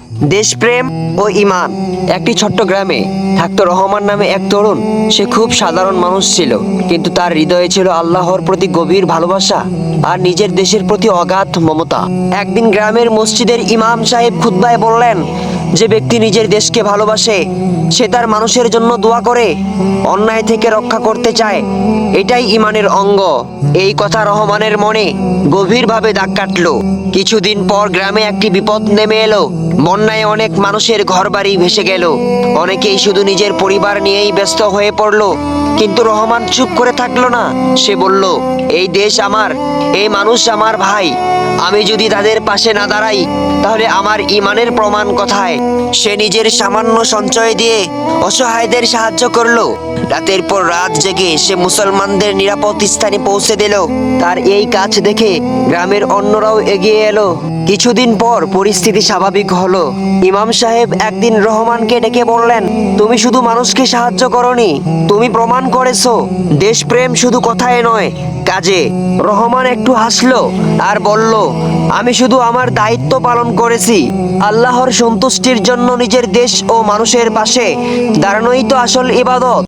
দেশপ্রেম ও ঈমান। একটি ছোট্ট গ্রামে থাকতো রহমান নামে এক তরুণ। সে খুব সাধারণ মানুষ ছিল, কিন্তু তার হৃদয়ে ছিল আল্লাহর প্রতি গভীর ভালোবাসা আর নিজের দেশের প্রতি অগাধ মমতা। একদিন গ্রামের মসজিদের ইমাম সাহেব খুতবায় বললেন, যে ব্যক্তি নিজের দেশকে ভালোবাসে সে তার মানুষের জন্য দোয়া করে, অন্যায় থেকে রক্ষা করতে চায়, এটাই ঈমানের অঙ্গ। এই কথা রহমানের মনে গভীরভাবে দাগ কাটলো। কিছুদিন পর গ্রামে একটি বিপদ নেমে এলো। বন্যায় অনেক মানুষের ঘরবাড়ি ভেসে গেল। অনেকেই শুধু নিজের পরিবার নিয়েই ব্যস্ত হয়ে পড়লো, কিন্তু রহমান চুপ করে থাকলো না। সে বলল, এই দেশ আমার, এই মানুষ আমার ভাই। আমি যদি তাদের পাশে না দাঁড়াই তাহলে আমার ঈমানের প্রমাণ কোথায়? সে নিজের সামান্য সঞ্চয় দিয়ে অসহায়দের সাহায্য করলো। রাতের পর রাত জেগে সে মুসলমানদের নিরাপদ স্থানে পৌঁছে দিল। তার এই কাজ দেখে গ্রামের অন্যরাও এগিয়ে এলো। কিছুদিন পর পরিস্থিতি স্বাভাবিক হলো। ইমাম সাহেব একদিন রহমানকে ডেকে বললেন, তুমি শুধু মানুষকে সাহায্য করনি, তুমি প্রমাণ করেছো দেশপ্রেম শুধু কথায় নয়, কাজে। রহমান একটু হাসলো আর বলল, আমি শুধু আমার দায়িত্ব পালন করেছি। আল্লাহর সন্তুষ্টির জন্য নিজের দেশ ও মানুষের পাশে দাঁড়ানোই তো আসল ইবাদত।